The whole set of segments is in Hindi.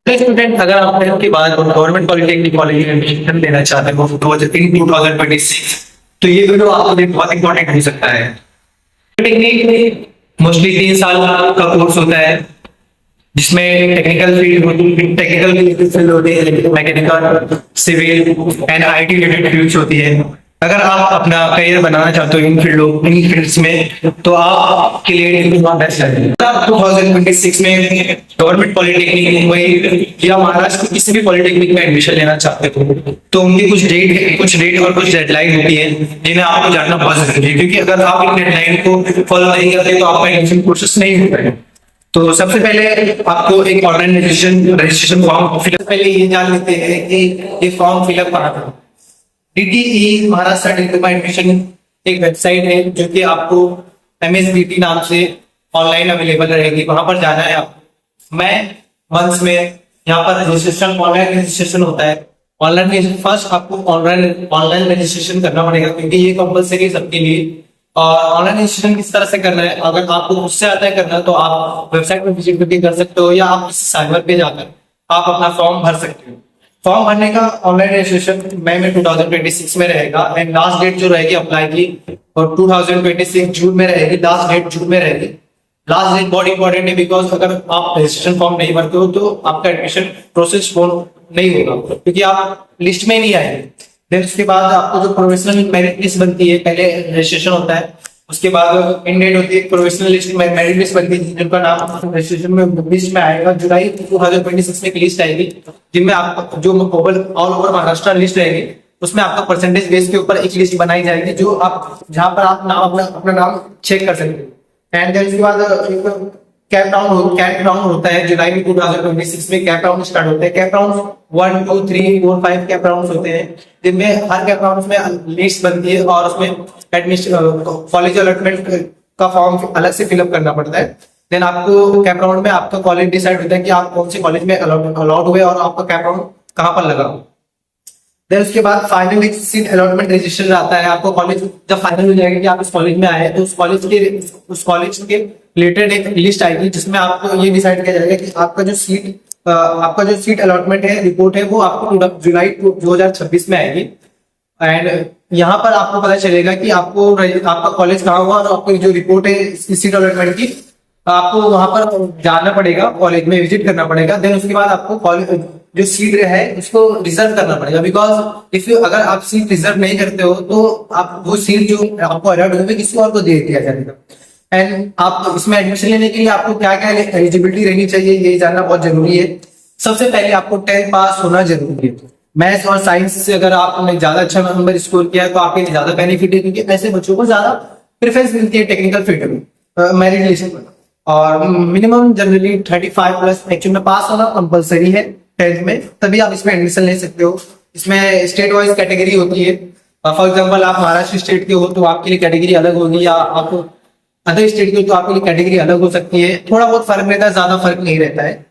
स्टूडेंट अगर आप 10th के बाद गवर्नमेंट पॉलिटेक्निक कॉलेज में एडमिशन लेना चाहते हो 2026, तो ये वीडियो आपके लिए बहुत इंपॉर्टेंट हो सकता है। पॉलिटेक्निक में मोस्टली 3 साल का कोर्स होता है, जिसमें टेक्निकल फील्ड होती है, mechanical, civil and IT related fields होती है। अगर आप अपना करियर बनाना चाहते हो इन फील्ड्स में, तो आपके लिए बेस्ट है। आप 2026 में गवर्नमेंट पॉलिटेक्निक मुंबई या महाराष्ट्र की किसी भी पॉलिटेक्निक में एडमिशन लेना चाहते हो, तो उनकी कुछ डेट और कुछ डेडलाइन होती है, जिन्हें आपको जानना बहुत जरूरी है, क्योंकि अगर आप इन डेडलाइन को फॉलो नहीं करते तो आपका एडमिशन प्रोसेस नहीं हो पाएगा। तो सबसे पहले आपको एक ऑनलाइन रजिस्ट्रेशन फॉर्म फिलअप, पहले ये जान लेते हैं कि ये फॉर्म फिलअप कहाँ करो। डीटीई महाराष्ट्र डिप्लोमा एडमिशन एक वेबसाइट है जो कि आपको MSDT नाम से ऑनलाइन अवेलेबल रहेगी, वहां पर जाना है आपको। मैं मंथ्स में यहाँ पर रजिस्ट्रेशन, ऑनलाइन रजिस्ट्रेशन होता है। ऑनलाइन फर्स्ट आपको ऑनलाइन रजिस्ट्रेशन करना पड़ेगा, क्योंकि ये कंपलसरी है सबके लिए। और ऑनलाइन रजिस्ट्रेशन किस तरह से करना है, अगर आपको उससे आता है करना, तो आप वेबसाइट में विजिट करके कर सकते हो, या आप किसी साइबर पे जाकर आप अपना फॉर्म भर सकते हो। फॉर्म भरने का ऑनलाइन रजिस्ट्रेशन मई में 2026 में रहेगा, एंड लास्ट डेट जो रहेगी अप्लाई की, और 2026 जून में रहेगी, लास्ट डेट जून में रहेगी। लास्ट डेट बहुत इंपॉर्टेंट है, बिकॉज अगर आप रजिस्ट्रेशन फॉर्म नहीं भरते हो तो आपका एडमिशन प्रोसेस नहीं होगा, क्योंकि आप लिस्ट में नहीं आएंगे। फिर उसके बाद आपको जो प्रोविजनल मेरिट लिस्ट बनती है, पहले रजिस्ट्रेशन होता है, उसके बाद इन डेट होती है, प्रोविजनल लिस्ट में मेरिट लिस्ट बनती है, जिनका नाम रजिस्ट्रेशन में लिस्ट में आएगा। जुलाई 2026 में एक लिस्ट आएगी, जिनमें आपका जो ऑल ओवर महाराष्ट्र लिस्ट रहेगी, उसमें आपका परसेंटेज बेस के ऊपर एक लिस्ट बनाई जाएगी, जो आप जहां पर आप नाम अपना नाम चेक कर सकते हो। एंड देन उसके बाद कैप राउंड होता है जुलाई में 2026 में। कैप राउंड स्टार्ट होते हैं। कैप राउंड 1, 2, 3, 4, 5 कैप राउंड होते हैं, जिनमें हर कैप राउंड में लिस्ट बनती है, और उसमें एडमिशन कॉलेज अलॉटमेंट का फॉर्म अलग से फिलअप करना पड़ता है। देन आपको कैप राउंड में आपका कॉलेज डिसाइड होता है कि आप कौन से कॉलेज में अलॉट हुए, और आपका कैप राउंड कहाँ पर लगा। देन उसके बाद फाइनल सीट अलॉटमेंट रजिस्टर आता है। आपको कॉलेज जब फाइनल हो जाएगा कि आप इस कॉलेज में आए, तो उस कॉलेज के रिलेटेड एक लिस्ट आएगी, जिसमें आपको ये डिसाइड किया जाएगा कि आपका जो सीट अलॉटमेंट है, रिपोर्ट है, वो आपको जुलाई 2026 में आएगी। एंड यहाँ पर आपको पता चलेगा कि आपका कॉलेज कहाँ हुआ, और आपकी जो रिपोर्ट है सीट अलॉटमेंट की, आपको वहां पर जाना पड़ेगा, कॉलेज में विजिट करना पड़ेगा। देन उसके बाद आपको कॉलेज जो सीट है उसको रिजर्व करना पड़ेगा, बिकॉज अगर आप सीट रिजर्व नहीं करते हो, तो आप वो सीट जो आपको अलॉट हुई किसी और को दे दिया जाएगा। एंड आप इसमें एडमिशन लेने के लिए आपको क्या क्या एलिजिबिलिटी रहनी चाहिए, ये जानना बहुत जरूरी है। सबसे पहले आपको 10th पास होना जरूरी है। मैथ्स और साइंस से अगर आपने ज्यादा अच्छा नंबर स्कोर किया है, तो आपके लिए ज्यादा बेनिफिट है, क्योंकि ऐसे बच्चों को ज्यादा प्रेफरेंस मिलती है टेक्निकल फील्ड में मेरिट लिस्ट में। और मिनिमम जनरली 35 प्लस एक्चुअल में पास होना कंपलसरी है 10th में, तभी आप इसमें एडमिशन ले सकते हो। इसमें स्टेट वाइज कैटेगरी होती है। फॉर एग्जाम्पल आप महाराष्ट्र स्टेट के हो तो आपके लिए कैटेगरी अलग होगी, या आप अदर स्टेट के हो तो आपके लिए कैटेगरी अलग हो सकती है। थोड़ा बहुत फर्क रहता है, ज्यादा फर्क नहीं रहता है।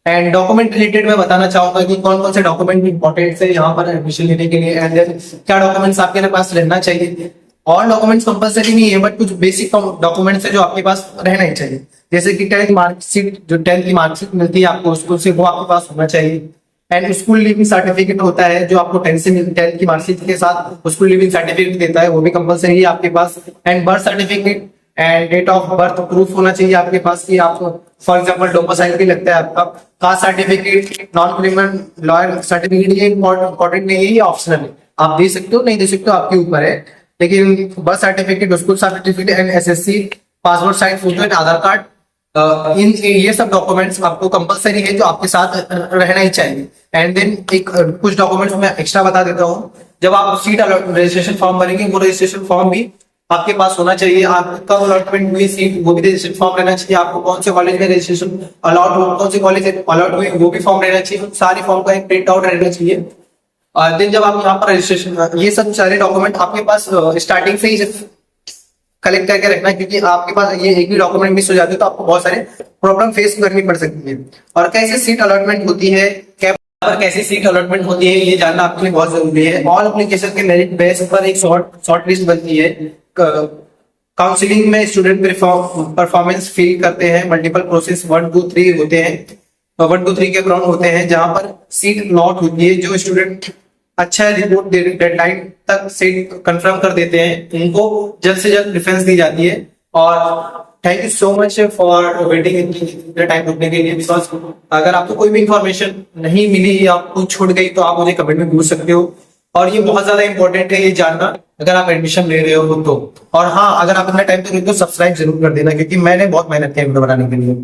एंड डॉक्यूमेंट रिलेटेड मैं बताना चाहूंगा कि कौन कौन से डॉक्यूमेंट इंपॉर्टेंट है यहाँ पर एडमिशन लेने के लिए, एंड देन क्या डॉक्यूमेंट्स आपके पास रहना चाहिए। और डॉक्यूमेंट्स कंपलसरी नहीं है, बट कुछ बेसिक डॉक्यूमेंट्स है जो आपके पास रहना ही चाहिए, जैसे कि 10th मार्कशीट, जो 10th की मार्कशीट मिलती है आपको स्कूल से, वो आपके पास होना चाहिए। एंड स्कूल लिविंग सर्टिफिकेट होता है, जो आपको 10th की मार्कशीट के साथ स्कूल लिविंग सर्टिफिकेट देता है, वो भी कंपलसरी है आपके पास। And birth certificate and date of birth proof होना चाहिए आपके पास, कि आपको फॉर एग्जांपल डोमिसाइल भी लगता है आपका। Caste certificate, non criminal lawyer certificate, ये इंपॉर्टेंट नहीं है, ये ऑप्शनल है, आप दे सकते हो नहीं दे सकते हो आपके ऊपर है। लेकिन birth certificate, school certificate and SSC, passport size photo and Aadhaar card, ये सब डॉक्यूमेंट्स आपको कंपलसरी है, जो आपके साथ रहना ही चाहिए। एंड देन कुछ डॉक्यूमेंट्स मैं एक्स्ट्रा बता देता हूँ। जब आप सीट रजिस्ट्रेशन फॉर्म भरेंगे, वो रजिस्ट्रेशन फॉर्म भी आपके पास होना चाहिए। आपका अलॉटमेंट हुई सीट, वो भी रजिस्ट्रेशन फॉर्म रहना चाहिए। आपको कौन से कॉलेज में रजिस्ट्रेशन अलॉट हो, कौन से कॉलेज अलॉट हुए, वो भी फॉर्म रहना चाहिए। सारी फॉर्म का एक प्रिंट आउट रहना चाहिए। देन जब आप यहाँ पर रजिस्ट्रेशन, ये सब सारे डॉक्यूमेंट आपके पास स्टार्टिंग से ही कलेक्ट करके रखना है, क्योंकि आपके पास ये एक भी डॉक्यूमेंट मिस हो जाते तो आपको बहुत सारे प्रॉब्लम फेस करनी पड़ सकती है। और कैसे सीट अलॉटमेंट होती है, कैसे सीट अलॉटमेंट होती है, ये जानना आपके लिए बहुत जरूरी है। ऑल एप्लीकेशन के मेरिट बेस पर एक शॉर्ट लिस्ट बनती है। काउंसलिंग में स्टूडेंट परफॉर्मेंस फील करते हैं, मल्टीपल प्रोसेस 1, 2, 3 होते हैं। 1 2 3 के ग्राउंड होते हैं जहां पर सीट लॉट होती है। जो स्टूडेंट अच्छा रिपोर्ट डेडलाइन तक सीट कंफर्म कर देते हैं उनको जल्द से जल्द प्रेफरेंस दी जाती है। और thank you so much for waiting इतने टाइम रुकने के लिए। बिकॉज अगर आपको कोई भी इंफॉर्मेशन नहीं मिली या आपको छूट गई तो आप मुझे कमेंट में पूछ सकते हो। और ये बहुत ज्यादा इंपॉर्टेंट है ये जानना अगर आप एडमिशन ले रहे हो तो। और हाँ, अगर आप इतना टाइम तो सब्सक्राइब जरूर कर देना, क्योंकि मैंने बहुत मेहनत की वीडियो बनाने के लिए।